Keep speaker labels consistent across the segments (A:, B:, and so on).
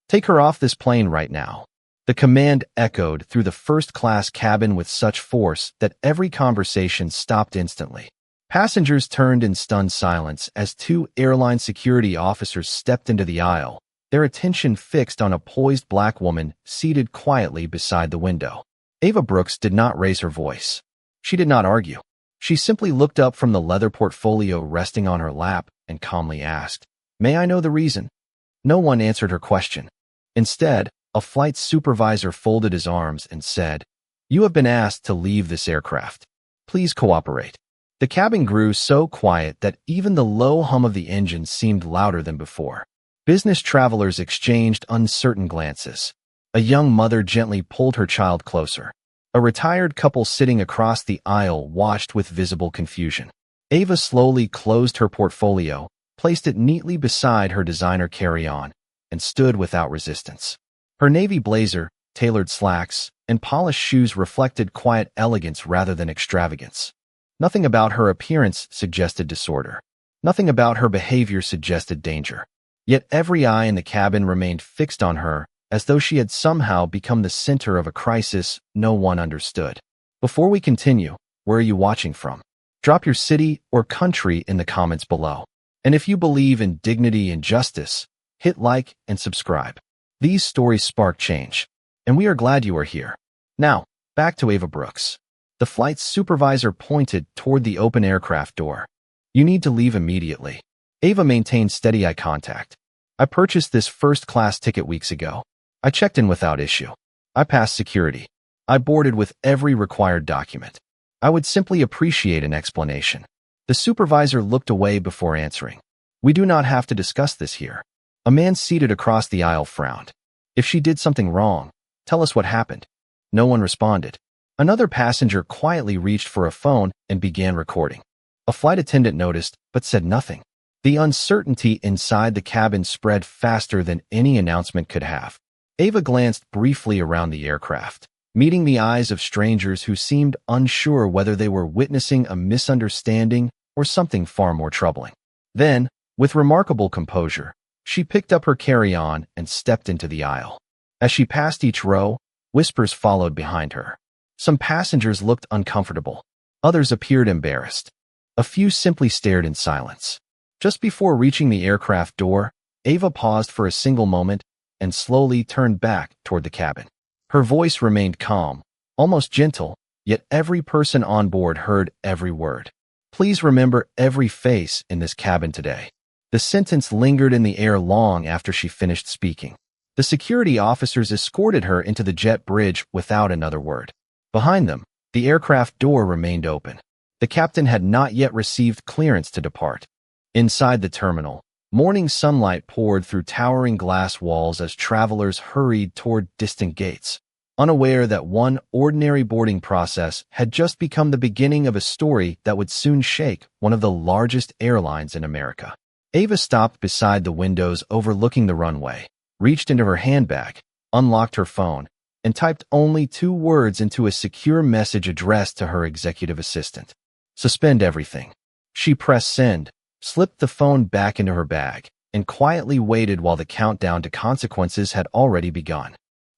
A: Take her off this plane right now. The command echoed through the first-class cabin with such force that every conversation stopped instantly. Passengers turned in stunned silence as two airline security officers stepped into the aisle, their attention fixed on a poised black woman seated quietly beside the window. Ava Brooks did not raise her voice. She did not argue. She simply looked up from the leather portfolio resting on her lap and calmly asked, "May I know the reason?" No one answered her question. Instead, a flight supervisor folded his arms and said, "You have been asked to leave this aircraft. Please cooperate." The cabin grew so quiet that even the low hum of the engine seemed louder than before. Business travelers exchanged uncertain glances. A young mother gently pulled her child closer. A retired couple sitting across the aisle watched with visible confusion. Ava slowly closed her portfolio, placed it neatly beside her designer carry-on, and stood without resistance. Her navy blazer, tailored slacks, and polished shoes reflected quiet elegance rather than extravagance. Nothing about her appearance suggested disorder. Nothing about her behavior suggested danger. Yet every eye in the cabin remained fixed on her, as though she had somehow become the center of a crisis no one understood. Before we continue, where are you watching from? Drop your city or country in the comments below. And if you believe in dignity and justice, hit like and subscribe. These stories spark change, and we are glad you are here. Now, back to Ava Brooks. The flight supervisor pointed toward the open aircraft door. "You need to leave immediately." Ava maintained steady eye contact. "I purchased this first-class ticket weeks ago. I checked in without issue. I passed security. I boarded with every required document. I would simply appreciate an explanation." The supervisor looked away before answering. "We do not have to discuss this here." A man seated across the aisle frowned. "If she did something wrong, tell us what happened." No one responded. Another passenger quietly reached for a phone and began recording. A flight attendant noticed, but said nothing. The uncertainty inside the cabin spread faster than any announcement could have. Ava glanced briefly around the aircraft, meeting the eyes of strangers who seemed unsure whether they were witnessing a misunderstanding or something far more troubling. Then, with remarkable composure, she picked up her carry-on and stepped into the aisle. As she passed each row, whispers followed behind her. Some passengers looked uncomfortable. Others appeared embarrassed. A few simply stared in silence. Just before reaching the aircraft door, Ava paused for a single moment and slowly turned back toward the cabin. Her voice remained calm, almost gentle, yet every person on board heard every word. "Please remember every face in this cabin today." The sentence lingered in the air long after she finished speaking. The security officers escorted her into the jet bridge without another word. Behind them, the aircraft door remained open. The captain had not yet received clearance to depart. Inside the terminal, morning sunlight poured through towering glass walls as travelers hurried toward distant gates, unaware that one ordinary boarding process had just become the beginning of a story that would soon shake one of the largest airlines in America. Ava stopped beside the windows overlooking the runway, reached into her handbag, unlocked her phone, and typed only 2 words into a secure message addressed to her executive assistant. "Suspend everything." She pressed send, slipped the phone back into her bag, and quietly waited while the countdown to consequences had already begun.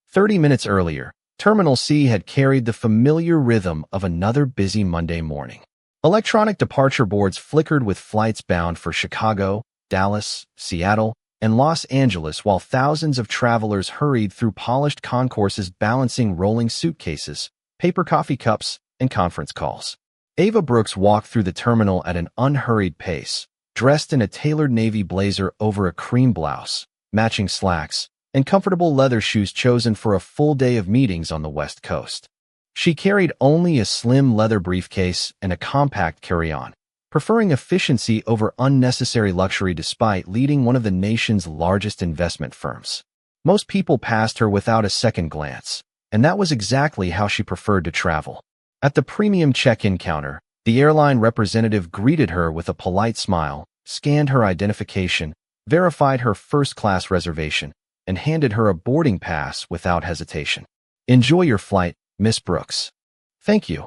A: 30 minutes earlier, Terminal C had carried the familiar rhythm of another busy Monday morning. Electronic departure boards flickered with flights bound for Chicago, Dallas, Seattle, and Los Angeles while thousands of travelers hurried through polished concourses balancing rolling suitcases, paper coffee cups, and conference calls. Ava Brooks walked through the terminal at an unhurried pace, dressed in a tailored navy blazer over a cream blouse, matching slacks, and comfortable leather shoes chosen for a full day of meetings on the West Coast. She carried only a slim leather briefcase and a compact carry-on, preferring efficiency over unnecessary luxury despite leading one of the nation's largest investment firms. Most people passed her without a second glance, and that was exactly how she preferred to travel. At the premium check-in counter, the airline representative greeted her with a polite smile, scanned her identification, verified her first-class reservation, and handed her a boarding pass without hesitation. "Enjoy your flight, Miss Brooks." "Thank you,"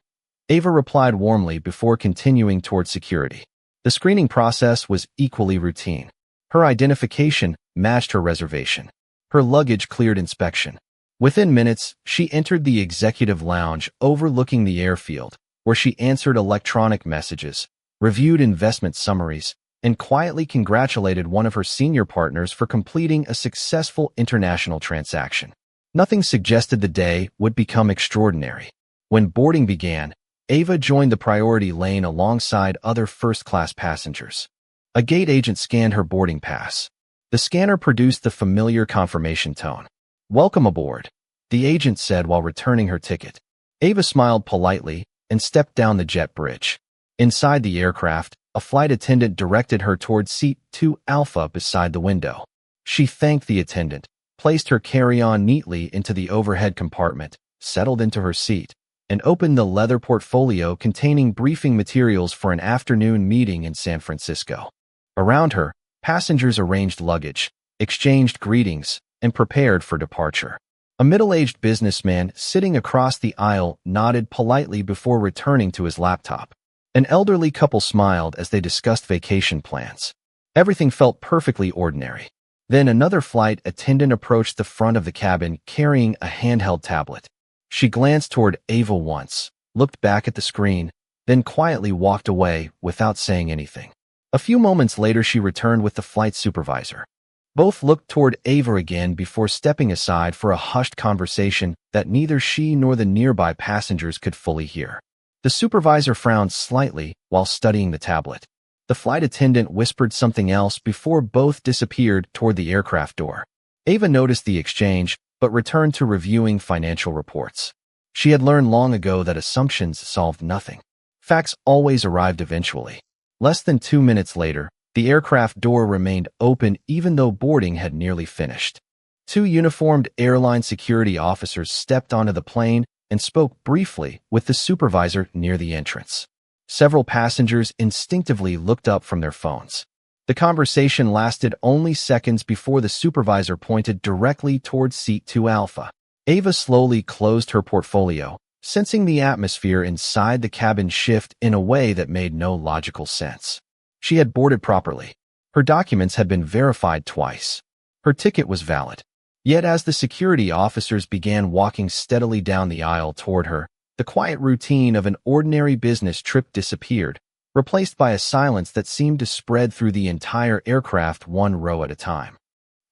A: Ava replied warmly before continuing toward security. The screening process was equally routine. Her identification matched her reservation. Her luggage cleared inspection. Within minutes, she entered the executive lounge overlooking the airfield, where she answered electronic messages, reviewed investment summaries, and quietly congratulated one of her senior partners for completing a successful international transaction. Nothing suggested the day would become extraordinary. When boarding began, Ava joined the priority lane alongside other first-class passengers. A gate agent scanned her boarding pass. The scanner produced the familiar confirmation tone. "Welcome aboard," the agent said while returning her ticket. Ava smiled politely and stepped down the jet bridge. Inside the aircraft, a flight attendant directed her towards seat 2 Alpha beside the window. She thanked the attendant, placed her carry-on neatly into the overhead compartment, settled into her seat, and opened the leather portfolio containing briefing materials for an afternoon meeting in San Francisco. Around her, passengers arranged luggage, exchanged greetings, and prepared for departure. A middle-aged businessman sitting across the aisle nodded politely before returning to his laptop. An elderly couple smiled as they discussed vacation plans. Everything felt perfectly ordinary. Then another flight attendant approached the front of the cabin carrying a handheld tablet. She glanced toward Ava once, looked back at the screen, then quietly walked away without saying anything. A few moments later, she returned with the flight supervisor. Both looked toward Ava again before stepping aside for a hushed conversation that neither she nor the nearby passengers could fully hear. The supervisor frowned slightly while studying the tablet. The flight attendant whispered something else before both disappeared toward the aircraft door. Ava noticed the exchange, but returned to reviewing financial reports. She had learned long ago that assumptions solved nothing. Facts always arrived eventually. Less than 2 minutes later, the aircraft door remained open even though boarding had nearly finished. 2 uniformed airline security officers stepped onto the plane and spoke briefly with the supervisor near the entrance. Several passengers instinctively looked up from their phones. The conversation lasted only seconds before the supervisor pointed directly towards seat 2 Alpha. Ava slowly closed her portfolio, sensing the atmosphere inside the cabin shift in a way that made no logical sense. She had boarded properly. Her documents had been verified twice. Her ticket was valid. Yet as the security officers began walking steadily down the aisle toward her, the quiet routine of an ordinary business trip disappeared, replaced by a silence that seemed to spread through the entire aircraft one row at a time.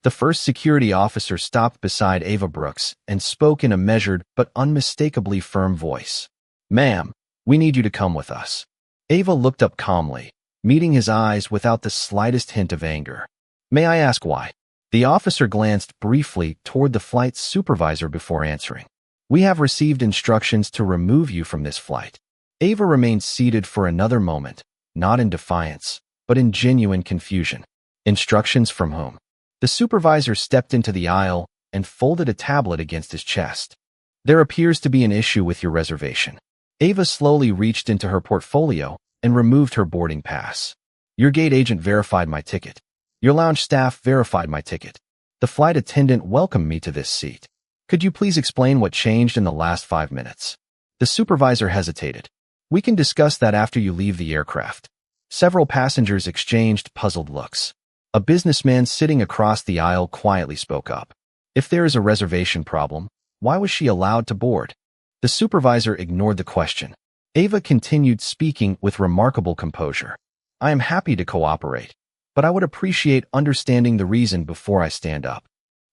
A: The first security officer stopped beside Ava Brooks and spoke in a measured but unmistakably firm voice. "Ma'am, we need you to come with us." Ava looked up calmly, meeting his eyes without the slightest hint of anger. "May I ask why?" The officer glanced briefly toward the flight supervisor before answering. "We have received instructions to remove you from this flight." Ava remained seated for another moment, not in defiance, but in genuine confusion. Instructions from whom? The supervisor stepped into the aisle and folded a tablet against his chest. "There appears to be an issue with your reservation." Ava slowly reached into her portfolio and removed her boarding pass. "Your gate agent verified my ticket. Your lounge staff verified my ticket. The flight attendant welcomed me to this seat. Could you please explain what changed in the last 5 minutes?" The supervisor hesitated. "We can discuss that after you leave the aircraft." Several passengers exchanged puzzled looks. A businessman sitting across the aisle quietly spoke up. "If there is a reservation problem, why was she allowed to board?" The supervisor ignored the question. Ava continued speaking with remarkable composure. "I am happy to cooperate, but I would appreciate understanding the reason before I stand up."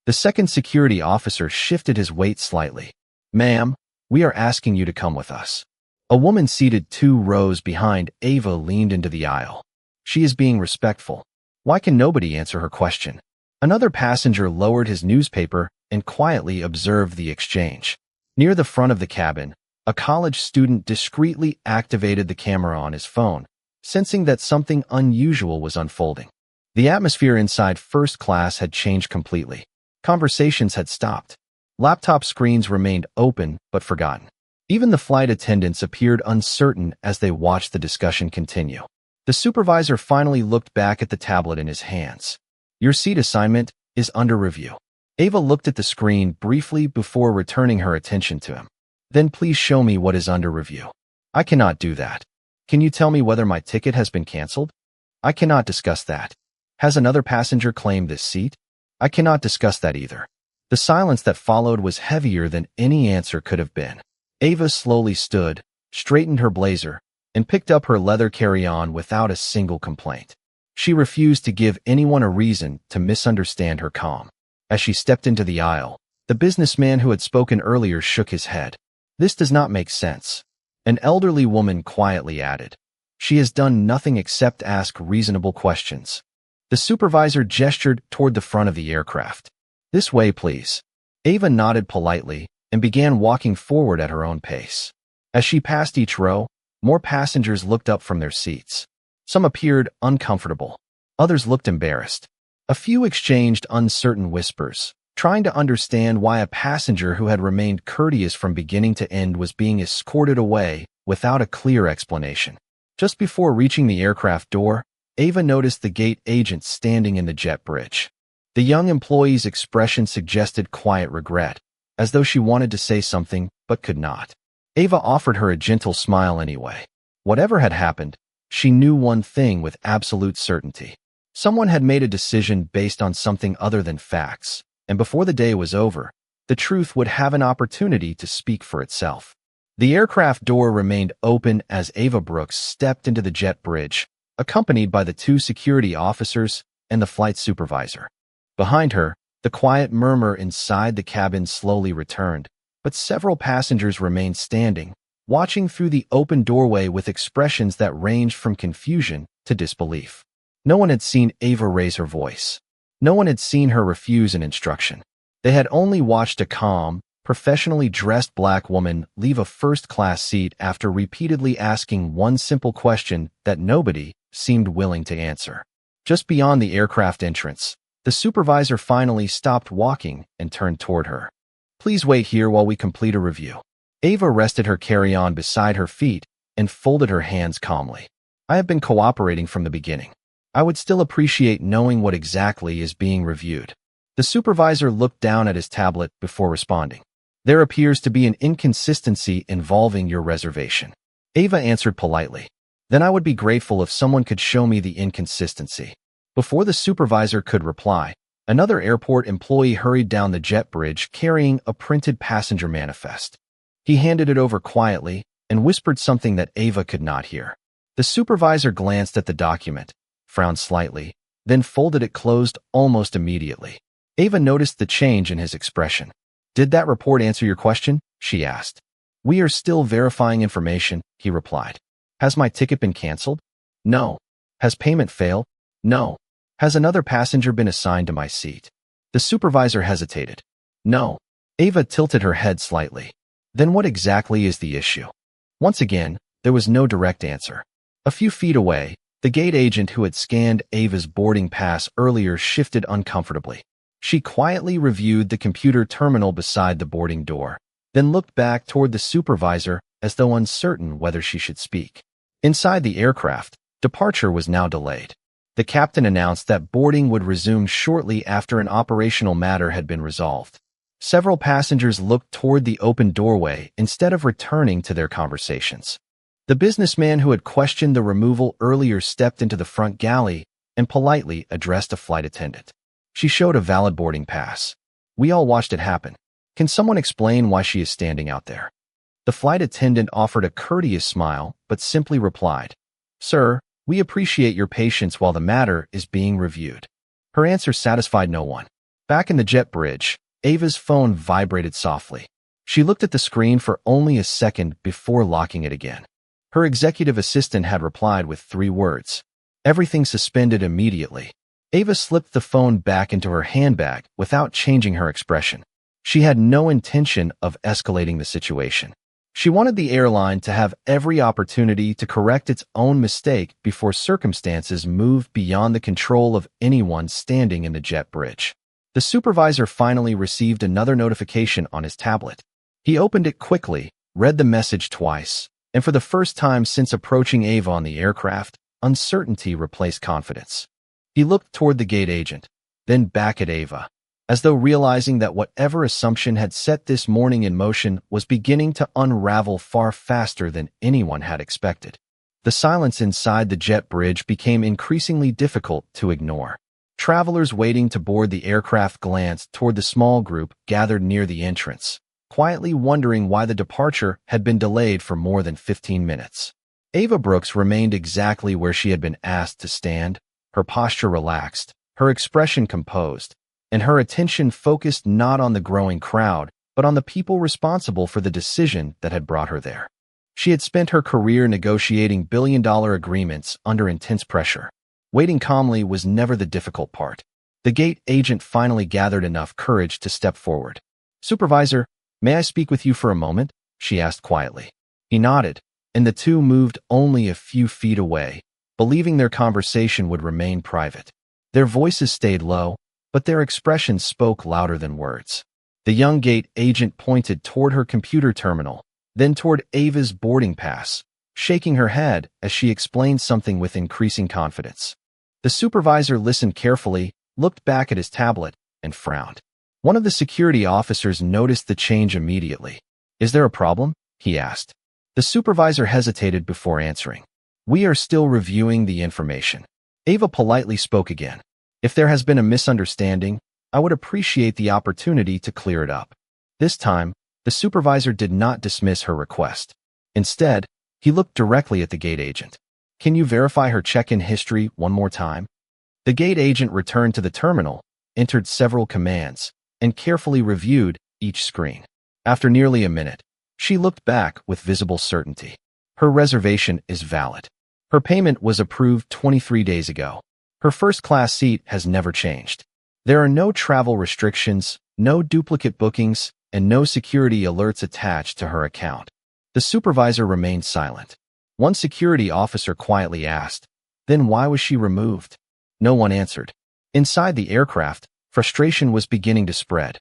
A: The second security officer shifted his weight slightly. "Ma'am, we are asking you to come with us." A woman seated 2 rows behind Ava leaned into the aisle. "She is being respectful. Why can nobody answer her question?" Another passenger lowered his newspaper and quietly observed the exchange. Near the front of the cabin, a college student discreetly activated the camera on his phone, sensing that something unusual was unfolding. The atmosphere inside first class had changed completely. Conversations had stopped. Laptop screens remained open but forgotten. Even the flight attendants appeared uncertain as they watched the discussion continue. The supervisor finally looked back at the tablet in his hands. "Your seat assignment is under review." Ava looked at the screen briefly before returning her attention to him. "Then please show me what is under review." "I cannot do that." "Can you tell me whether my ticket has been canceled?" "I cannot discuss that." "Has another passenger claimed this seat?" "I cannot discuss that either." The silence that followed was heavier than any answer could have been. Ava slowly stood, straightened her blazer, and picked up her leather carry-on without a single complaint. She refused to give anyone a reason to misunderstand her calm. As she stepped into the aisle, the businessman who had spoken earlier shook his head. "This does not make sense," an elderly woman quietly added. "She has done nothing except ask reasonable questions." The supervisor gestured toward the front of the aircraft. "This way, please." Ava nodded politely and began walking forward at her own pace. As she passed each row, more passengers looked up from their seats. Some appeared uncomfortable. Others looked embarrassed. A few exchanged uncertain whispers, trying to understand why a passenger who had remained courteous from beginning to end was being escorted away without a clear explanation. Just before reaching the aircraft door, Ava noticed the gate agent standing in the jet bridge. The young employee's expression suggested quiet regret, as though she wanted to say something but could not. Ava offered her a gentle smile anyway. Whatever had happened, she knew one thing with absolute certainty. Someone had made a decision based on something other than facts, and before the day was over, the truth would have an opportunity to speak for itself. The aircraft door remained open as Ava Brooks stepped into the jet bridge, accompanied by the two security officers and the flight supervisor. Behind her, the quiet murmur inside the cabin slowly returned, but several passengers remained standing, watching through the open doorway with expressions that ranged from confusion to disbelief. No one had seen Ava raise her voice. No one had seen her refuse an instruction. They had only watched a calm, professionally dressed black woman leave a first-class seat after repeatedly asking one simple question that nobody seemed willing to answer. Just beyond the aircraft entrance, the supervisor finally stopped walking and turned toward her. "Please wait here while we complete a review." Ava rested her carry-on beside her feet and folded her hands calmly. "I have been cooperating from the beginning. I would still appreciate knowing what exactly is being reviewed." The supervisor looked down at his tablet before responding. "There appears to be an inconsistency involving your reservation." Ava answered politely. "Then I would be grateful if someone could show me the inconsistency." Before the supervisor could reply, another airport employee hurried down the jet bridge carrying a printed passenger manifest. He handed it over quietly and whispered something that Ava could not hear. The supervisor glanced at the document, frowned slightly, then folded it closed almost immediately. Ava noticed the change in his expression. "Did that report answer your question?" she asked. "We are still verifying information," he replied. "Has my ticket been canceled?" "No." "Has payment failed?" "No." "Has another passenger been assigned to my seat?" The supervisor hesitated. "No." Ava tilted her head slightly. "Then what exactly is the issue?" Once again, there was no direct answer. A few feet away, the gate agent who had scanned Ava's boarding pass earlier shifted uncomfortably. She quietly reviewed the computer terminal beside the boarding door, then looked back toward the supervisor as though uncertain whether she should speak. Inside the aircraft, departure was now delayed. The captain announced that boarding would resume shortly after an operational matter had been resolved. Several passengers looked toward the open doorway instead of returning to their conversations. The businessman who had questioned the removal earlier stepped into the front galley and politely addressed a flight attendant. She showed a valid boarding pass. "We all watched it happen. Can someone explain why she is standing out there?" The flight attendant offered a courteous smile, but simply replied, "Sir, we appreciate your patience while the matter is being reviewed." Her answer satisfied no one. Back in the jet bridge, Ava's phone vibrated softly. She looked at the screen for only a second before locking it again. Her executive assistant had replied with 3 words. Everything suspended immediately. Ava slipped the phone back into her handbag without changing her expression. She had no intention of escalating the situation. She wanted the airline to have every opportunity to correct its own mistake before circumstances moved beyond the control of anyone standing in the jet bridge. The supervisor finally received another notification on his tablet. He opened it quickly, read the message twice, and for the first time since approaching Ava on the aircraft, uncertainty replaced confidence. He looked toward the gate agent, then back at Ava, as though realizing that whatever assumption had set this morning in motion was beginning to unravel far faster than anyone had expected. The silence inside the jet bridge became increasingly difficult to ignore. Travelers waiting to board the aircraft glanced toward the small group gathered near the entrance, quietly wondering why the departure had been delayed for more than 15 minutes. Ava Brooks remained exactly where she had been asked to stand, her posture relaxed, her expression composed, and her attention focused not on the growing crowd, but on the people responsible for the decision that had brought her there. She had spent her career negotiating billion-dollar agreements under intense pressure. Waiting calmly was never the difficult part. The gate agent finally gathered enough courage to step forward. "Supervisor, may I speak with you for a moment?" she asked quietly. He nodded, and the two moved only a few feet away, believing their conversation would remain private. Their voices stayed low, but their expressions spoke louder than words. The young gate agent pointed toward her computer terminal, then toward Ava's boarding pass, shaking her head as she explained something with increasing confidence. The supervisor listened carefully, looked back at his tablet, and frowned. One of the security officers noticed the change immediately. "Is there a problem?" he asked. The supervisor hesitated before answering. "We are still reviewing the information." Ava politely spoke again. "If there has been a misunderstanding, I would appreciate the opportunity to clear it up." This time, the supervisor did not dismiss her request. Instead, he looked directly at the gate agent. "Can you verify her check-in history one more time?" The gate agent returned to the terminal, entered several commands, and carefully reviewed each screen. After nearly a minute, she looked back with visible certainty. Her reservation is valid. Her payment was approved 23 days ago. Her first-class seat has never changed. There are no travel restrictions, no duplicate bookings, and no security alerts attached to her account. The supervisor remained silent. One security officer quietly asked, "Then why was she removed?" No one answered. Inside the aircraft, frustration was beginning to spread.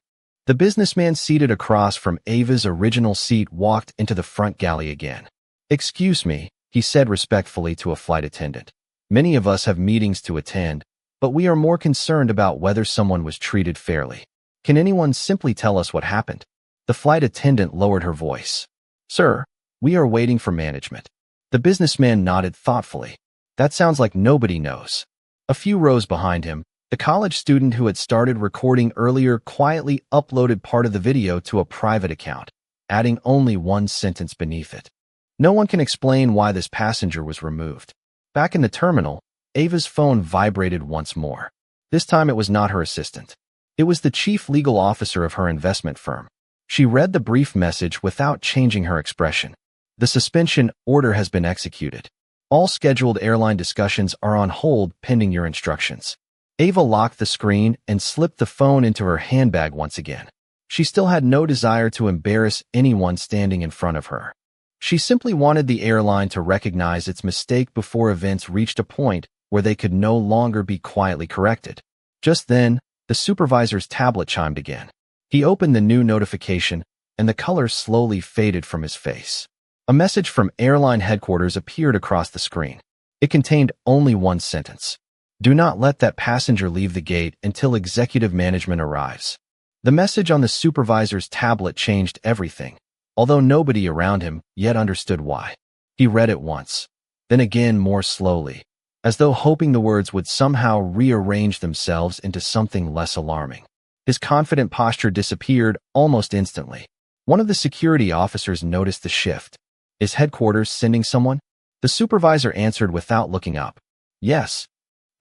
A: The businessman seated across from Ava's original seat walked into the front galley again. "Excuse me," he said respectfully to a flight attendant. "Many of us have meetings to attend, but we are more concerned about whether someone was treated fairly. Can anyone simply tell us what happened?" The flight attendant lowered her voice. "Sir, we are waiting for management." The businessman nodded thoughtfully. "That sounds like nobody knows." A few rows behind him, the college student who had started recording earlier quietly uploaded part of the video to a private account, adding only one sentence beneath it. "No one can explain why this passenger was removed." Back in the terminal, Ava's phone vibrated once more. This time it was not her assistant. It was the chief legal officer of her investment firm. She read the brief message without changing her expression. "The suspension order has been executed. All scheduled airline discussions are on hold pending your instructions." Ava locked the screen and slipped the phone into her handbag once again. She still had no desire to embarrass anyone standing in front of her. She simply wanted the airline to recognize its mistake before events reached a point where they could no longer be quietly corrected. Just then, the supervisor's tablet chimed again. He opened the new notification, and the color slowly faded from his face. A message from airline headquarters appeared across the screen. It contained only one sentence. "Do not let that passenger leave the gate until executive management arrives." The message on the supervisor's tablet changed everything, although nobody around him yet understood why. He read it once, then again more slowly, as though hoping the words would somehow rearrange themselves into something less alarming. His confident posture disappeared almost instantly. One of the security officers noticed the shift. "Is headquarters sending someone?" The supervisor answered without looking up. "Yes."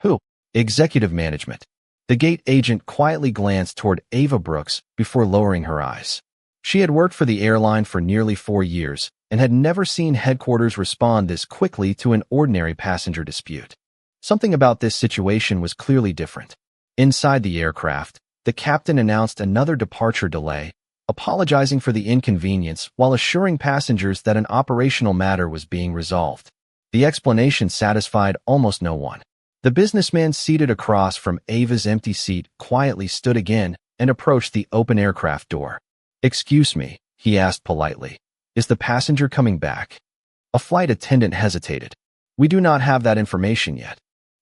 A: "Who?" "Executive management." The gate agent quietly glanced toward Ava Brooks before lowering her eyes. She had worked for the airline for nearly 4 years and had never seen headquarters respond this quickly to an ordinary passenger dispute. Something about this situation was clearly different. Inside the aircraft, the captain announced another departure delay, apologizing for the inconvenience while assuring passengers that an operational matter was being resolved. The explanation satisfied almost no one. The businessman seated across from Ava's empty seat quietly stood again and approached the open aircraft door. "Excuse me," he asked politely. "Is the passenger coming back?" A flight attendant hesitated. "We do not have that information yet."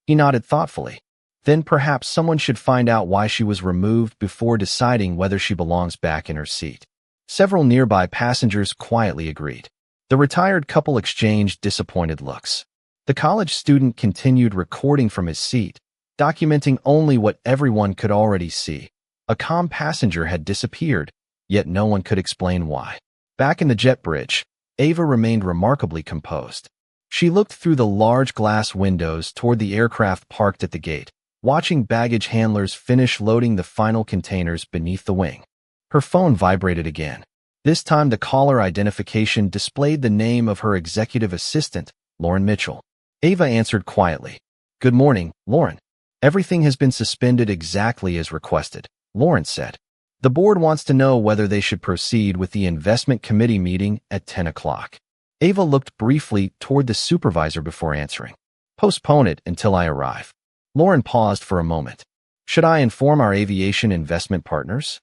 A: He nodded thoughtfully. "Then perhaps someone should find out why she was removed before deciding whether she belongs back in her seat." Several nearby passengers quietly agreed. The retired couple exchanged disappointed looks. The college student continued recording from his seat, documenting only what everyone could already see. A calm passenger had disappeared, yet no one could explain why. Back in the jet bridge, Ava remained remarkably composed. She looked through the large glass windows toward the aircraft parked at the gate, watching baggage handlers finish loading the final containers beneath the wing. Her phone vibrated again. This time the caller identification displayed the name of her executive assistant, Lauren Mitchell. Ava answered quietly. "Good morning, Lauren. Everything has been suspended exactly as requested," Lauren said. "The board wants to know whether they should proceed with the investment committee meeting at 10 o'clock. Ava looked briefly toward the supervisor before answering. "Postpone it until I arrive." Lauren paused for a moment. "Should I inform our aviation investment partners?"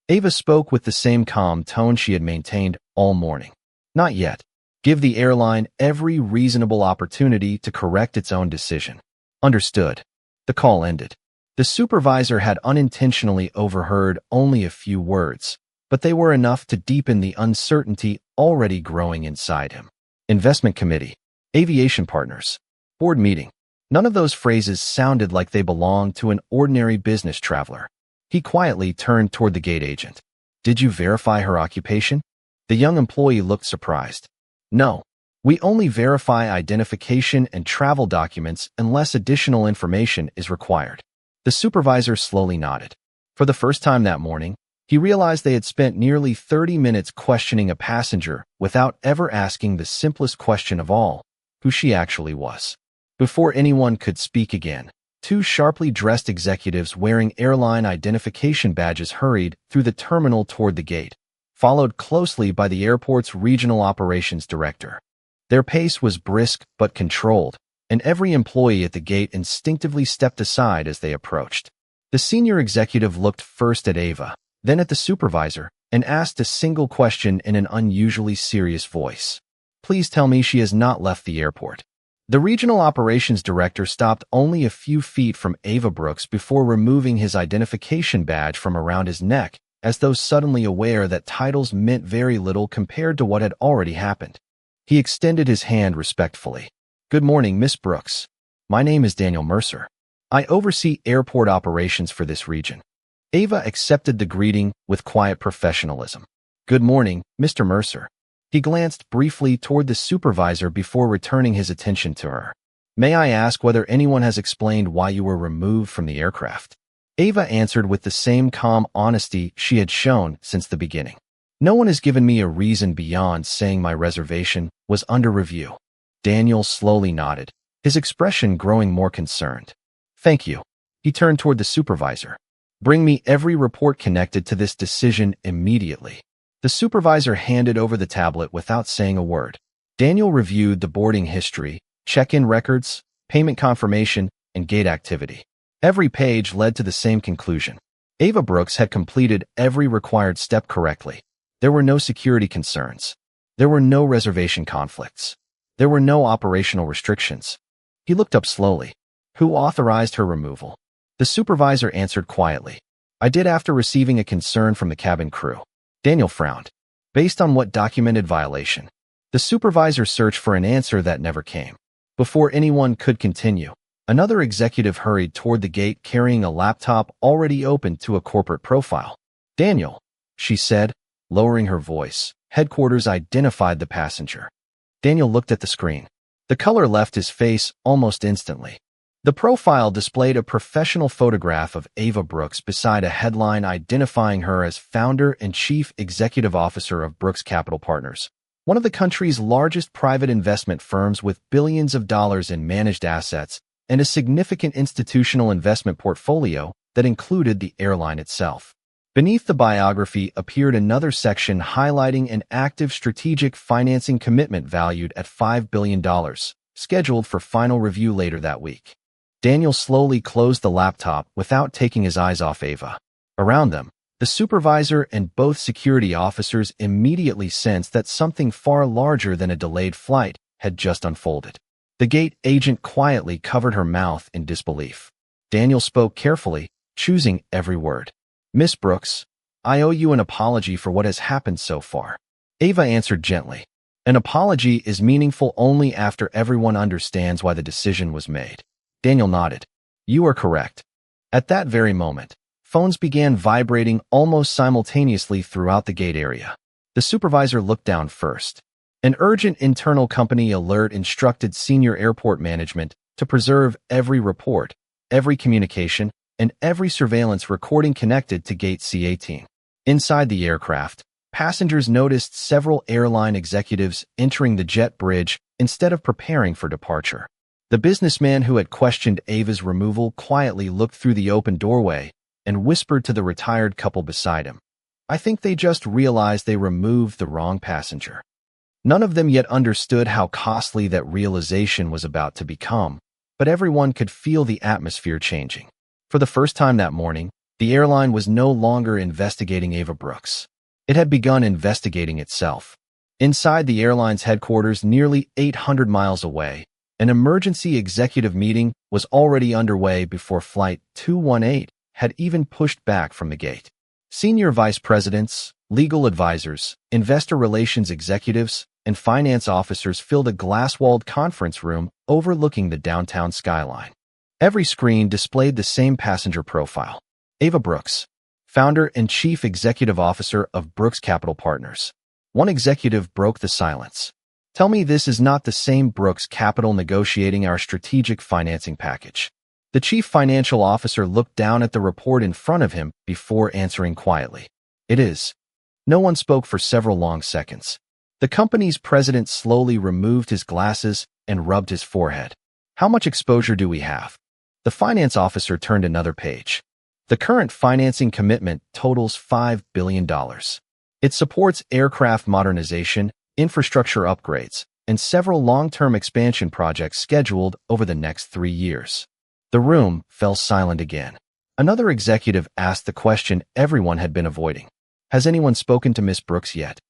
A: Ava spoke with the same calm tone she had maintained all morning. "Not yet. Give the airline every reasonable opportunity to correct its own decision." "Understood." The call ended. The supervisor had unintentionally overheard only a few words, but they were enough to deepen the uncertainty already growing inside him. Investment committee, aviation partners, board meeting. None of those phrases sounded like they belonged to an ordinary business traveler. He quietly turned toward the gate agent. "Did you verify her occupation?" The young employee looked surprised. "No. We only verify identification and travel documents unless additional information is required." The supervisor slowly nodded. For the first time that morning, he realized they had spent nearly 30 minutes questioning a passenger without ever asking the simplest question of all, who she actually was. Before anyone could speak again, two sharply dressed executives wearing airline identification badges hurried through the terminal toward the gate, followed closely by the airport's regional operations director. Their pace was brisk but controlled, and every employee at the gate instinctively stepped aside as they approached. The senior executive looked first at Ava, then at the supervisor, and asked a single question in an unusually serious voice. "Please tell me she has not left the airport." The regional operations director stopped only a few feet from Ava Brooks before removing his identification badge from around his neck, as though suddenly aware that titles meant very little compared to what had already happened. He extended his hand respectfully. "Good morning, Miss Brooks. My name is Daniel Mercer. I oversee airport operations for this region." Ava accepted the greeting with quiet professionalism. "Good morning, Mr. Mercer." He glanced briefly toward the supervisor before returning his attention to her. "May I ask whether anyone has explained why you were removed from the aircraft?" Ava answered with the same calm honesty she had shown since the beginning. "No one has given me a reason beyond saying my reservation was under review." Daniel slowly nodded, his expression growing more concerned. "Thank you." He turned toward the supervisor. "Bring me every report connected to this decision immediately." The supervisor handed over the tablet without saying a word. Daniel reviewed the boarding history, check-in records, payment confirmation, and gate activity. Every page led to the same conclusion. Ava Brooks had completed every required step correctly. There were no security concerns. There were no reservation conflicts. There were no operational restrictions. He looked up slowly. "Who authorized her removal?" The supervisor answered quietly. "I did after receiving a concern from the cabin crew." Daniel frowned. "Based on what documented violation?" The supervisor searched for an answer that never came. Before anyone could continue, another executive hurried toward the gate carrying a laptop already opened to a corporate profile. "Daniel," she said, lowering her voice. "Headquarters identified the passenger." Daniel looked at the screen. The color left his face almost instantly. The profile displayed a professional photograph of Ava Brooks beside a headline identifying her as founder and chief executive officer of Brooks Capital Partners, one of the country's largest private investment firms with billions of dollars in managed assets and a significant institutional investment portfolio that included the airline itself. Beneath the biography appeared another section highlighting an active strategic financing commitment valued at $5 billion, scheduled for final review later that week. Daniel slowly closed the laptop without taking his eyes off Ava. Around them, the supervisor and both security officers immediately sensed that something far larger than a delayed flight had just unfolded. The gate agent quietly covered her mouth in disbelief. Daniel spoke carefully, choosing every word. "Miss Brooks, I owe you an apology for what has happened so far." Ava answered gently. "An apology is meaningful only after everyone understands why the decision was made." Daniel nodded. You are correct. At that very moment, phones began vibrating almost simultaneously throughout the gate area. The supervisor looked down first. An urgent internal company alert instructed senior airport management to preserve every report, every communication, and every surveillance recording connected to Gate C-18. Inside the aircraft, passengers noticed several airline executives entering the jet bridge instead of preparing for departure. The businessman who had questioned Ava's removal quietly looked through the open doorway and whispered to the retired couple beside him, "I think they just realized they removed the wrong passenger." None of them yet understood how costly that realization was about to become, but everyone could feel the atmosphere changing. For the first time that morning, the airline was no longer investigating Ava Brooks. It had begun investigating itself. Inside the airline's headquarters, nearly 800 miles away, an emergency executive meeting was already underway before Flight 218 had even pushed back from the gate. Senior vice presidents, legal advisors, investor relations executives, and finance officers filled a glass-walled conference room overlooking the downtown skyline. Every screen displayed the same passenger profile: Ava Brooks, founder and chief executive officer of Brooks Capital Partners. One executive broke the silence. "Tell me this is not the same Brooks Capital negotiating our strategic financing package." The chief financial officer looked down at the report in front of him before answering quietly, "It is." No one spoke for several long seconds. The company's president slowly removed his glasses and rubbed his forehead. "How much exposure do we have?" The finance officer turned another page. "The current financing commitment totals $5 billion. It supports aircraft modernization, infrastructure upgrades, and several long-term expansion projects scheduled over the next 3 years." The room fell silent again. Another executive asked the question everyone had been avoiding. "Has anyone spoken to Miss Brooks yet?"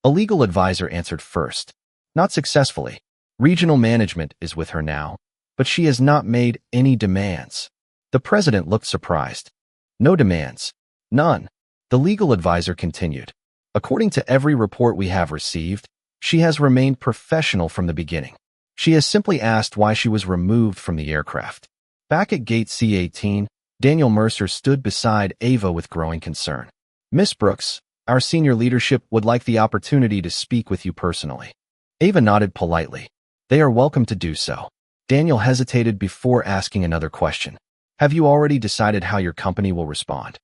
A: A legal advisor answered first. "Not successfully. Regional management is with her now, but she has not made any demands." The president looked surprised. "No demands? None?" The legal advisor continued. "According to every report we have received, she has remained professional from the beginning. She has simply asked why she was removed from the aircraft." Back at Gate C-18, Daniel Mercer stood beside Ava with growing concern. "Miss Brooks, our senior leadership would like the opportunity to speak with you personally." Ava nodded politely. "They are welcome to do so." Daniel hesitated before asking another question. "Have you already decided how your company will respond?"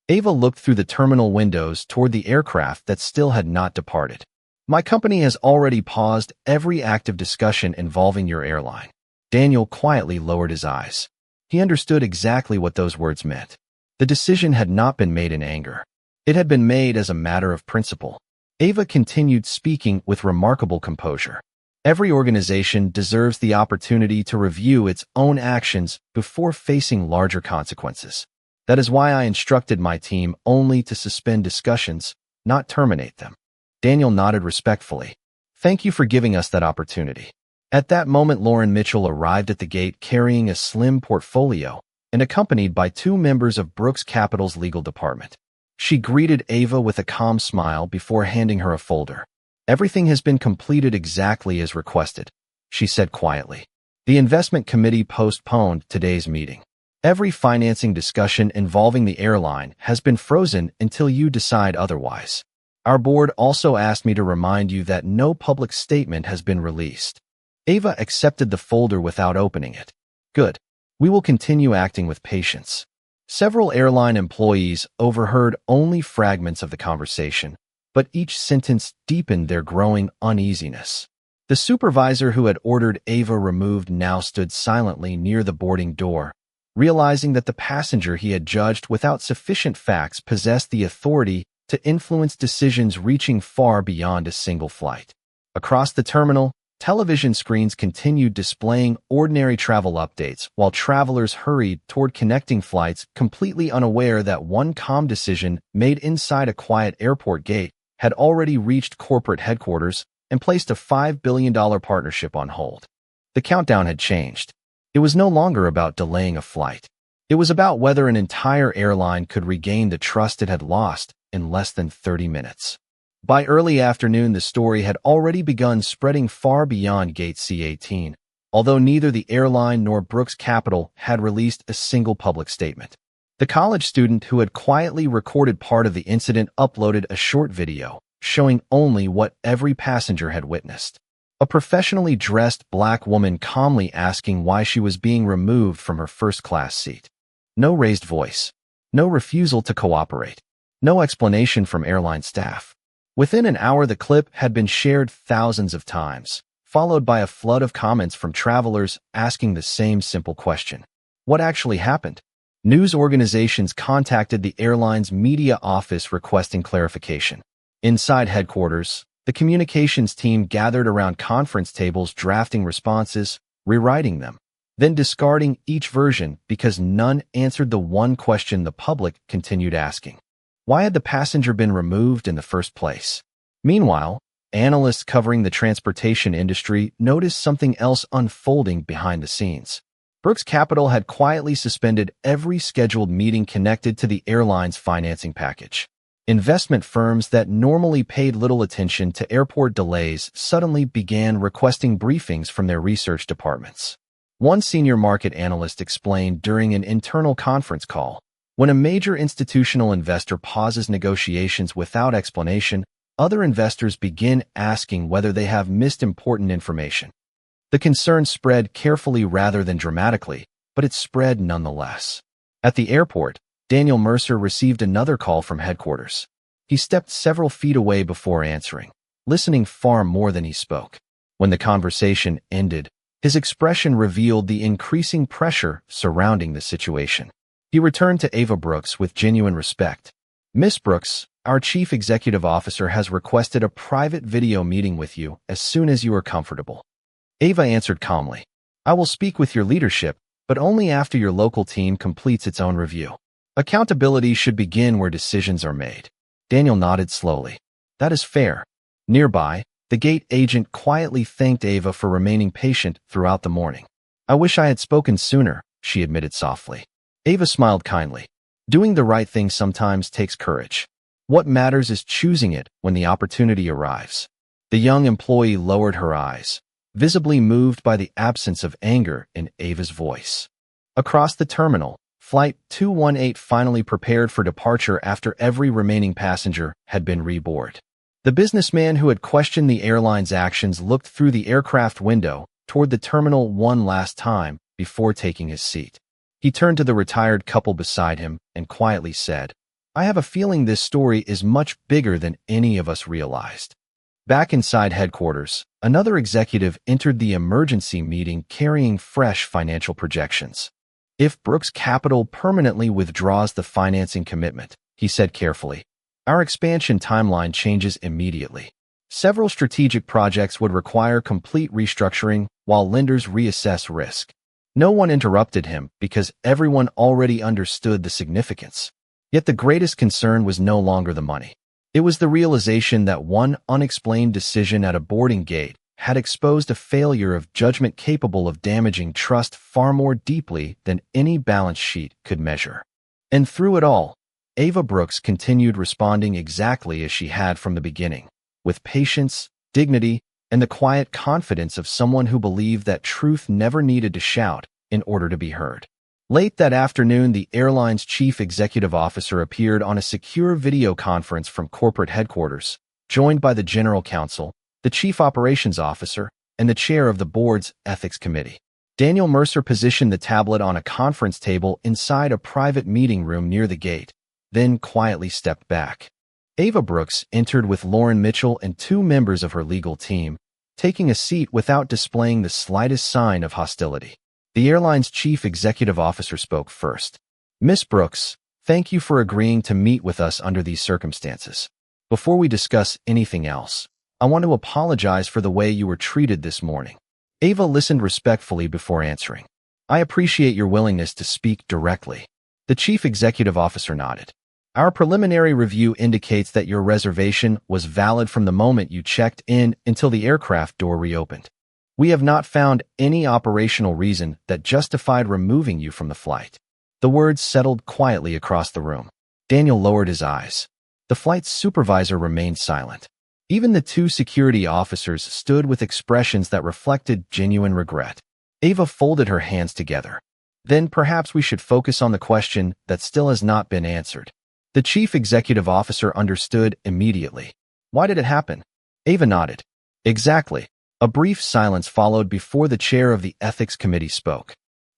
A: Ava looked through the terminal windows toward the aircraft that still had not departed. "My company has already paused every active discussion involving your airline." Daniel quietly lowered his eyes. He understood exactly what those words meant. The decision had not been made in anger. It had been made as a matter of principle. Ava continued speaking with remarkable composure. "Every organization deserves the opportunity to review its own actions before facing larger consequences. That is why I instructed my team only to suspend discussions, not terminate them." Daniel nodded respectfully. "Thank you for giving us that opportunity." At that moment, Lauren Mitchell arrived at the gate carrying a slim portfolio and accompanied by 2 members of Brooks Capital's legal department. She greeted Ava with a calm smile before handing her a folder. "Everything has been completed exactly as requested," she said quietly. "The investment committee postponed today's meeting. Every financing discussion involving the airline has been frozen until you decide otherwise. Our board also asked me to remind you that no public statement has been released." Ava accepted the folder without opening it. "Good. We will continue acting with patience." Several airline employees overheard only fragments of the conversation, but each sentence deepened their growing uneasiness. The supervisor who had ordered Ava removed now stood silently near the boarding door, realizing that the passenger he had judged without sufficient facts possessed the authority to influence decisions reaching far beyond a single flight. Across the terminal, television screens continued displaying ordinary travel updates while travelers hurried toward connecting flights, completely unaware that one calm decision made inside a quiet airport gate had already reached corporate headquarters and placed a $5 billion partnership on hold. The countdown had changed. It was no longer about delaying a flight. It was about whether an entire airline could regain the trust it had lost in less than 30 minutes. By early afternoon, the story had already begun spreading far beyond Gate C-18, although neither the airline nor Brooks Capital had released a single public statement. The college student who had quietly recorded part of the incident uploaded a short video, showing only what every passenger had witnessed. A professionally dressed black woman calmly asking why she was being removed from her first-class seat. No raised voice. No refusal to cooperate. No explanation from airline staff. Within an hour, the clip had been shared thousands of times, followed by a flood of comments from travelers asking the same simple question. What actually happened? News organizations contacted the airline's media office requesting clarification. Inside headquarters, the communications team gathered around conference tables drafting responses, rewriting them, then discarding each version because none answered the one question the public continued asking. Why had the passenger been removed in the first place? Meanwhile, analysts covering the transportation industry noticed something else unfolding behind the scenes. Brooks Capital had quietly suspended every scheduled meeting connected to the airline's financing package. Investment firms that normally paid little attention to airport delays suddenly began requesting briefings from their research departments. One senior market analyst explained during an internal conference call, when a major institutional investor pauses negotiations without explanation, other investors begin asking whether they have missed important information. The concern spread carefully rather than dramatically, but it spread nonetheless. At the airport, Daniel Mercer received another call from headquarters. He stepped several feet away before answering, listening far more than he spoke. When the conversation ended, his expression revealed the increasing pressure surrounding the situation. He returned to Ava Brooks with genuine respect. "Miss Brooks, our chief executive officer has requested a private video meeting with you as soon as you are comfortable." Ava answered calmly, "I will speak with your leadership, but only after your local team completes its own review. Accountability should begin where decisions are made." Daniel nodded slowly. "That is fair." Nearby, the gate agent quietly thanked Ava for remaining patient throughout the morning. "I wish I had spoken sooner," she admitted softly. Ava smiled kindly. "Doing the right thing sometimes takes courage. What matters is choosing it when the opportunity arrives." The young employee lowered her eyes, visibly moved by the absence of anger in Ava's voice. Across the terminal, Flight 218 finally prepared for departure after every remaining passenger had been reboarded. The businessman who had questioned the airline's actions looked through the aircraft window toward the terminal one last time before taking his seat. He turned to the retired couple beside him and quietly said, "I have a feeling this story is much bigger than any of us realized." Back inside headquarters, another executive entered the emergency meeting carrying fresh financial projections. "If Brooks Capital permanently withdraws the financing commitment," he said carefully, "our expansion timeline changes immediately. Several strategic projects would require complete restructuring while lenders reassess risk." No one interrupted him because everyone already understood the significance. Yet the greatest concern was no longer the money. It was the realization that one unexplained decision at a boarding gate had exposed a failure of judgment capable of damaging trust far more deeply than any balance sheet could measure. And through it all, Ava Brooks continued responding exactly as she had from the beginning, with patience, dignity, and the quiet confidence of someone who believed that truth never needed to shout in order to be heard. Late that afternoon, the airline's chief executive officer appeared on a secure video conference from corporate headquarters, joined by the general counsel, the chief operations officer, and the chair of the board's ethics committee. Daniel Mercer positioned the tablet on a conference table inside a private meeting room near the gate, then quietly stepped back. Ava Brooks entered with Lauren Mitchell and two members of her legal team, taking a seat without displaying the slightest sign of hostility. The airline's chief executive officer spoke first. "Miss Brooks, thank you for agreeing to meet with us under these circumstances. Before we discuss anything else, I want to apologize for the way you were treated this morning." Ava listened respectfully before answering. "I appreciate your willingness to speak directly." The chief executive officer nodded. "Our preliminary review indicates that your reservation was valid from the moment you checked in until the aircraft door reopened. We have not found any operational reason that justified removing you from the flight." The words settled quietly across the room. Daniel lowered his eyes. The flight's supervisor remained silent. Even the two security officers stood with expressions that reflected genuine regret. Ava folded her hands together. Then perhaps we should focus on the question that still has not been answered. The chief executive officer understood immediately. Why did it happen? Ava nodded. Exactly. A brief silence followed before the chair of the ethics committee spoke.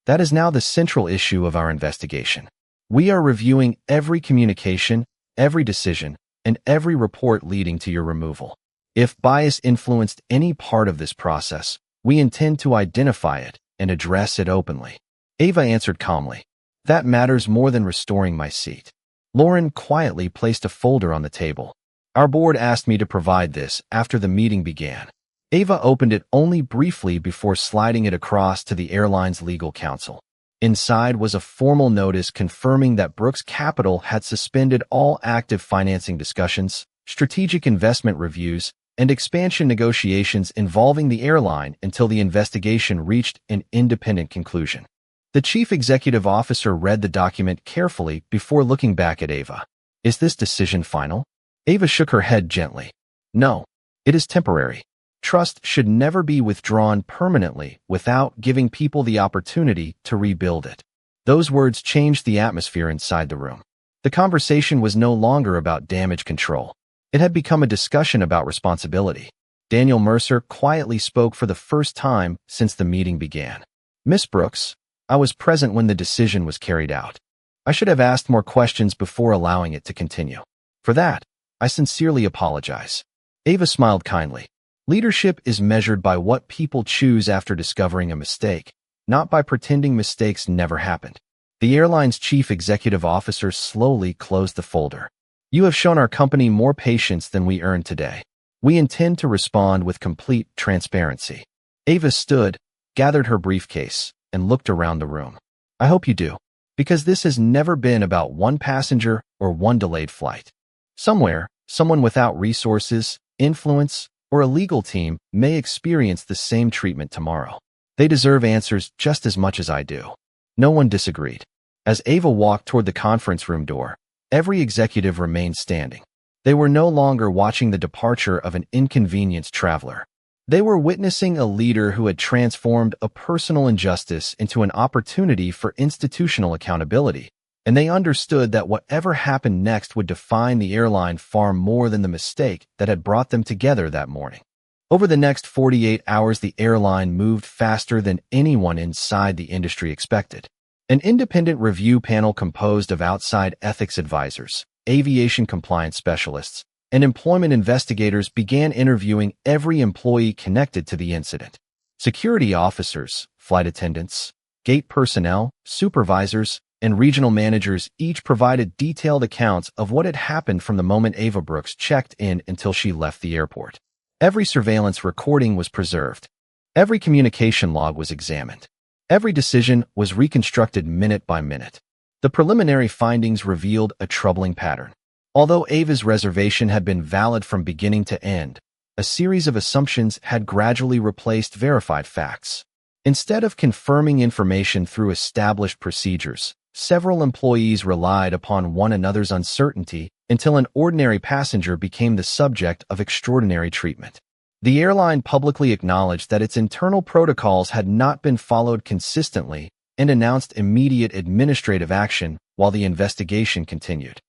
A: That is now the central issue of our investigation. We are reviewing every communication, every decision, and every report leading to your removal. If bias influenced any part of this process, we intend to identify it and address it openly. Ava answered calmly. That matters more than restoring my seat. Lauren quietly placed a folder on the table. Our board asked me to provide this after the meeting began. Ava opened it only briefly before sliding it across to the airline's legal counsel. Inside was a formal notice confirming that Brooks Capital had suspended all active financing discussions, strategic investment reviews, and expansion negotiations involving the airline until the investigation reached an independent conclusion. The chief executive officer read the document carefully before looking back at Ava. Is this decision final? Ava shook her head gently. No, it is temporary. Trust should never be withdrawn permanently without giving people the opportunity to rebuild it. Those words changed the atmosphere inside the room. The conversation was no longer about damage control. It had become a discussion about responsibility. Daniel Mercer quietly spoke for the first time since the meeting began. Miss Brooks, I was present when the decision was carried out. I should have asked more questions before allowing it to continue. For that, I sincerely apologize. Ava smiled kindly. Leadership is measured by what people choose after discovering a mistake, not by pretending mistakes never happened. The airline's chief executive officer slowly closed the folder. You have shown our company more patience than we earned today. We intend to respond with complete transparency. Ava stood, gathered her briefcase, and looked around the room. I hope you do, because this has never been about one passenger or one delayed flight. Somewhere, someone without resources, influence, or a legal team may experience the same treatment tomorrow. They deserve answers just as much as I do. No one disagreed. As Ava walked toward the conference room door, every executive remained standing. They were no longer watching the departure of an inconvenienced traveler. They were witnessing a leader who had transformed a personal injustice into an opportunity for institutional accountability, and they understood that whatever happened next would define the airline far more than the mistake that had brought them together that morning. Over the next 48 hours, the airline moved faster than anyone inside the industry expected. An independent review panel composed of outside ethics advisors, aviation compliance specialists, and employment investigators began interviewing every employee connected to the incident. Security officers, flight attendants, gate personnel, supervisors, and regional managers each provided detailed accounts of what had happened from the moment Ava Brooks checked in until she left the airport. Every surveillance recording was preserved. Every communication log was examined. Every decision was reconstructed minute by minute. The preliminary findings revealed a troubling pattern. Although Ava's reservation had been valid from beginning to end, a series of assumptions had gradually replaced verified facts. Instead of confirming information through established procedures, several employees relied upon one another's uncertainty until an ordinary passenger became the subject of extraordinary treatment. The airline publicly acknowledged that its internal protocols had not been followed consistently and announced immediate administrative action while the investigation continued.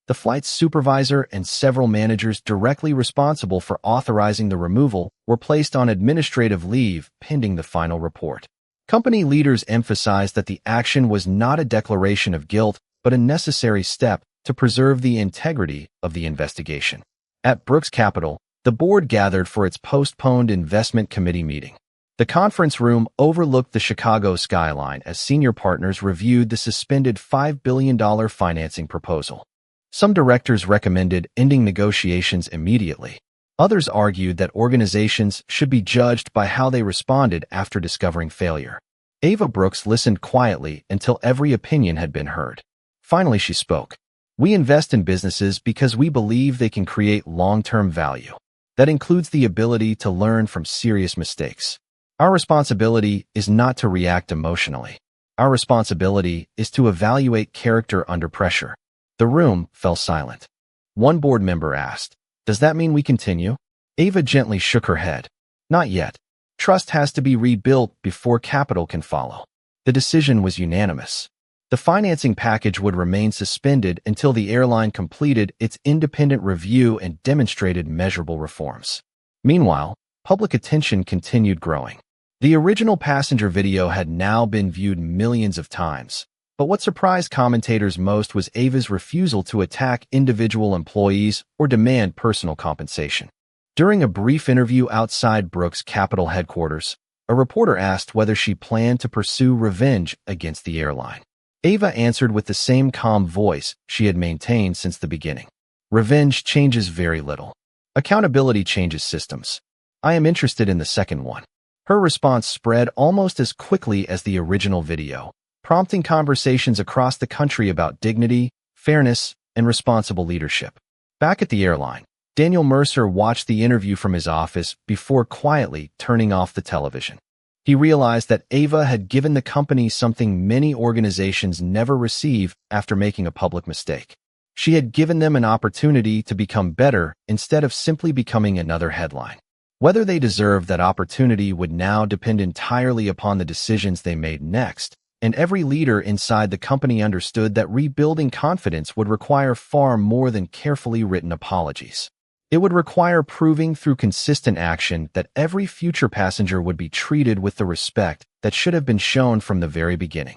A: The flight's supervisor and several managers directly responsible for authorizing the removal were placed on administrative leave pending the final report. Company leaders emphasized that the action was not a declaration of guilt, but a necessary step to preserve the integrity of the investigation. At Brooks Capital, the board gathered for its postponed investment committee meeting. The conference room overlooked the Chicago skyline as senior partners reviewed the suspended $5 billion financing proposal. Some directors recommended ending negotiations immediately. Others argued that organizations should be judged by how they responded after discovering failure. Ava Brooks listened quietly until every opinion had been heard. Finally, she spoke. We invest in businesses because we believe they can create long-term value. That includes the ability to learn from serious mistakes. Our responsibility is not to react emotionally. Our responsibility is to evaluate character under pressure. The room fell silent. One board member asked, "Does that mean we continue?" Ava gently shook her head. "Not yet. Trust has to be rebuilt before capital can follow. The decision was unanimous. The financing package would remain suspended until the airline completed its independent review and demonstrated measurable reforms. Meanwhile, public attention continued growing. The original passenger video had now been viewed millions of times, but what surprised commentators most was Ava's refusal to attack individual employees or demand personal compensation. During a brief interview outside Brooks' Capital headquarters, a reporter asked whether she planned to pursue revenge against the airline. Ava answered with the same calm voice she had maintained since the beginning. Revenge changes very little. Accountability changes systems. I am interested in the second one. Her response spread almost as quickly as the original video, prompting conversations across the country about dignity, fairness, and responsible leadership. Back at the airline, Daniel Mercer watched the interview from his office before quietly turning off the television. He realized that Ava had given the company something many organizations never receive after making a public mistake. She had given them an opportunity to become better instead of simply becoming another headline. Whether they deserved that opportunity would now depend entirely upon the decisions they made next, and every leader inside the company understood that rebuilding confidence would require far more than carefully written apologies. It would require proving through consistent action that every future passenger would be treated with the respect that should have been shown from the very beginning.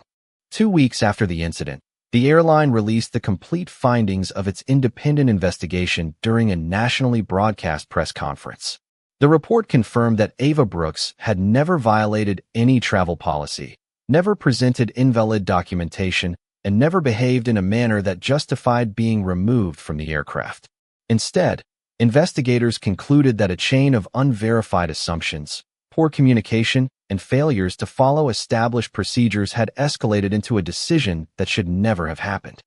A: 2 weeks after the incident, the airline released the complete findings of its independent investigation during a nationally broadcast press conference. The report confirmed that Ava Brooks had never violated any travel policy, never presented invalid documentation, and never behaved in a manner that justified being removed from the aircraft. Instead, investigators concluded that a chain of unverified assumptions, poor communication, and failures to follow established procedures had escalated into a decision that should never have happened.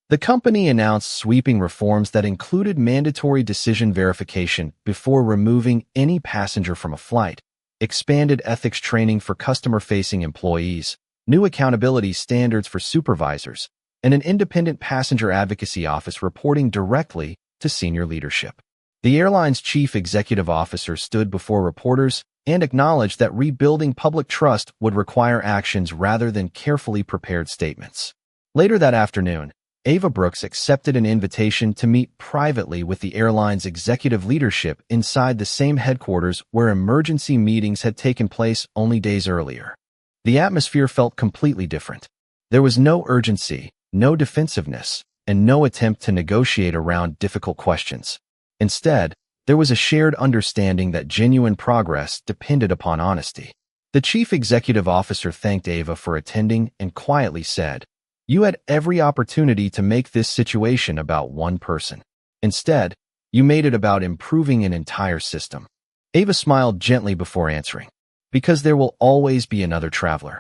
A: The company announced sweeping reforms that included mandatory decision verification before removing any passenger from a flight, expanded ethics training for customer-facing employees, new accountability standards for supervisors, and an independent passenger advocacy office reporting directly to senior leadership. The airline's chief executive officer stood before reporters and acknowledged that rebuilding public trust would require actions rather than carefully prepared statements. Later that afternoon, Ava Brooks accepted an invitation to meet privately with the airline's executive leadership inside the same headquarters where emergency meetings had taken place only days earlier. The atmosphere felt completely different. There was no urgency, no defensiveness, and no attempt to negotiate around difficult questions. Instead, there was a shared understanding that genuine progress depended upon honesty. The chief executive officer thanked Ava for attending and quietly said, "You had every opportunity to make this situation about one person. Instead, you made it about improving an entire system." Ava smiled gently before answering, "Because there will always be another traveler.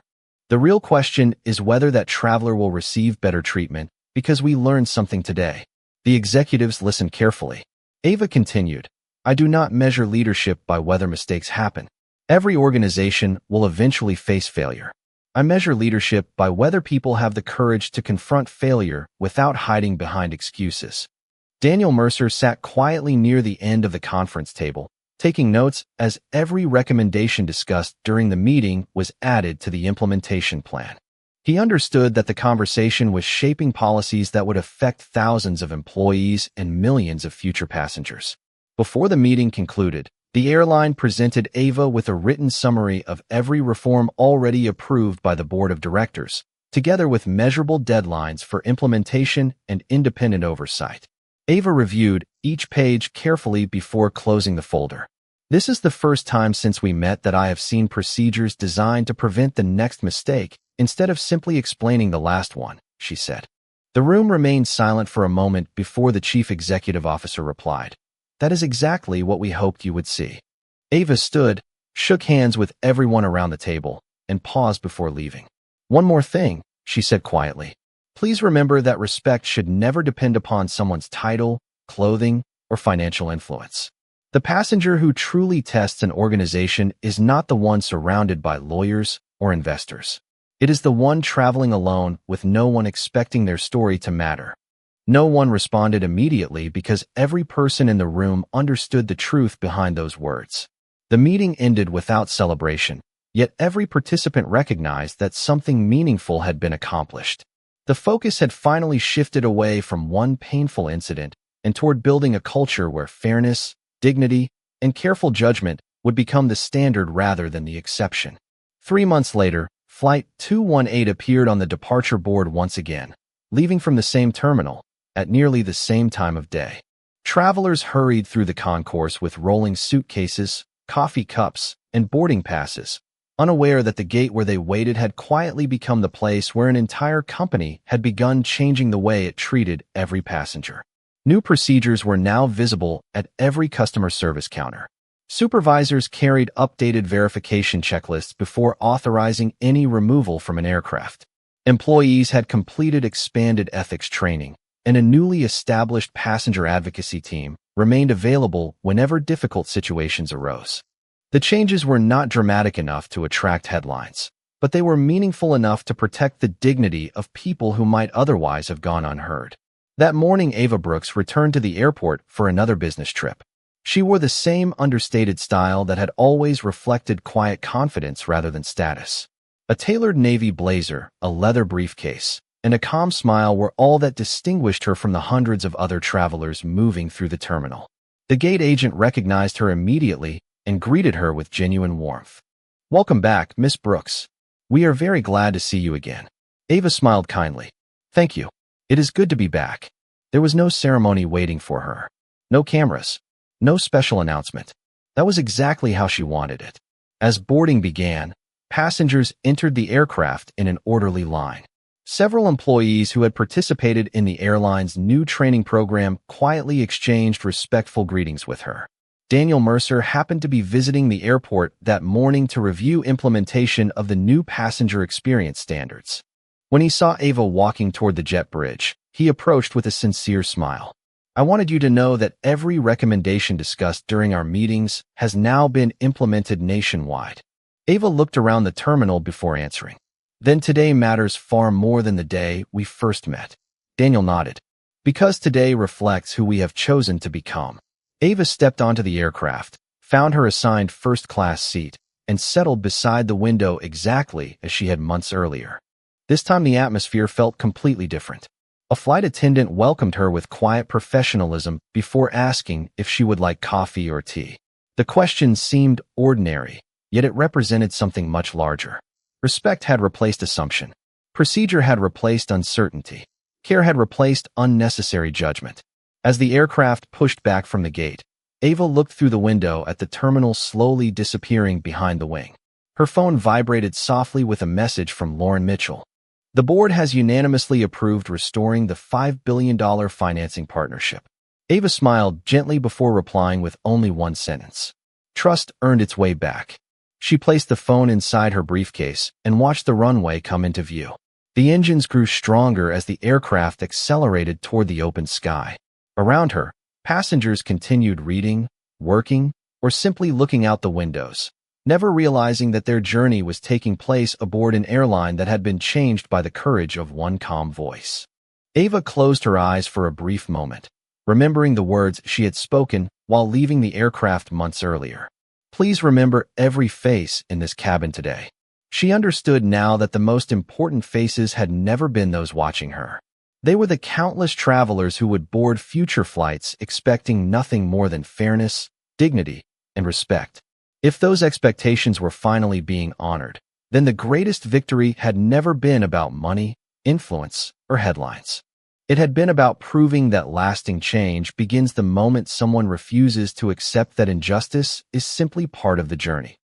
A: The real question is whether that traveler will receive better treatment because we learned something today." The executives listened carefully. Ava continued, "I do not measure leadership by whether mistakes happen. Every organization will eventually face failure. I measure leadership by whether people have the courage to confront failure without hiding behind excuses." Daniel Mercer sat quietly near the end of the conference table, taking notes as every recommendation discussed during the meeting was added to the implementation plan. He understood that the conversation was shaping policies that would affect thousands of employees and millions of future passengers. Before the meeting concluded, the airline presented Ava with a written summary of every reform already approved by the board of directors, together with measurable deadlines for implementation and independent oversight. Ava reviewed each page carefully before closing the folder. "This is the first time since we met that I have seen procedures designed to prevent the next mistake instead of simply explaining the last one," she said. The room remained silent for a moment before the chief executive officer replied, "That is exactly what we hoped you would see." Ava stood, shook hands with everyone around the table, and paused before leaving. "One more thing," she said quietly. "Please remember that respect should never depend upon someone's title, clothing, or financial influence. The passenger who truly tests an organization is not the one surrounded by lawyers or investors. It is the one traveling alone with no one expecting their story to matter." No one responded immediately because every person in the room understood the truth behind those words. The meeting ended without celebration, yet every participant recognized that something meaningful had been accomplished. The focus had finally shifted away from one painful incident and toward building a culture where fairness, dignity, and careful judgment would become the standard rather than the exception. 3 months later, Flight 218 appeared on the departure board once again, leaving from the same terminal, at nearly the same time of day. Travelers hurried through the concourse with rolling suitcases, coffee cups, and boarding passes, unaware that the gate where they waited had quietly become the place where an entire company had begun changing the way it treated every passenger. New procedures were now visible at every customer service counter. Supervisors carried updated verification checklists before authorizing any removal from an aircraft. Employees had completed expanded ethics training, and a newly established passenger advocacy team remained available whenever difficult situations arose. The changes were not dramatic enough to attract headlines, but they were meaningful enough to protect the dignity of people who might otherwise have gone unheard. That morning, Ava Brooks returned to the airport for another business trip. She wore the same understated style that had always reflected quiet confidence rather than status. A tailored navy blazer, a leather briefcase, and a calm smile were all that distinguished her from the hundreds of other travelers moving through the terminal. The gate agent recognized her immediately and greeted her with genuine warmth. "Welcome back, Miss Brooks. We are very glad to see you again." Ava smiled kindly. "Thank you. It is good to be back." There was no ceremony waiting for her. No cameras. No special announcement. That was exactly how she wanted it. As boarding began, passengers entered the aircraft in an orderly line. Several employees who had participated in the airline's new training program quietly exchanged respectful greetings with her. Daniel Mercer happened to be visiting the airport that morning to review implementation of the new passenger experience standards. When he saw Ava walking toward the jet bridge, he approached with a sincere smile. "I wanted you to know that every recommendation discussed during our meetings has now been implemented nationwide." Ava looked around the terminal before answering. "Then today matters far more than the day we first met." Daniel nodded. "Because today reflects who we have chosen to become." Ava stepped onto the aircraft, found her assigned first-class seat, and settled beside the window exactly as she had months earlier. This time the atmosphere felt completely different. A flight attendant welcomed her with quiet professionalism before asking if she would like coffee or tea. The question seemed ordinary, yet it represented something much larger. Respect had replaced assumption. Procedure had replaced uncertainty. Care had replaced unnecessary judgment. As the aircraft pushed back from the gate, Ava looked through the window at the terminal slowly disappearing behind the wing. Her phone vibrated softly with a message from Lauren Mitchell. "The board has unanimously approved restoring the $5 billion financing partnership." Ava smiled gently before replying with only one sentence. Trust earned its way back. She placed the phone inside her briefcase and watched the runway come into view. The engines grew stronger as the aircraft accelerated toward the open sky. Around her, passengers continued reading, working, or simply looking out the windows, never realizing that their journey was taking place aboard an airline that had been changed by the courage of one calm voice. Ava closed her eyes for a brief moment, remembering the words she had spoken while leaving the aircraft months earlier. "Please remember every face in this cabin today." She understood now that the most important faces had never been those watching her. They were the countless travelers who would board future flights expecting nothing more than fairness, dignity, and respect. If those expectations were finally being honored, then the greatest victory had never been about money, influence, or headlines. It had been about proving that lasting change begins the moment someone refuses to accept that injustice is simply part of the journey.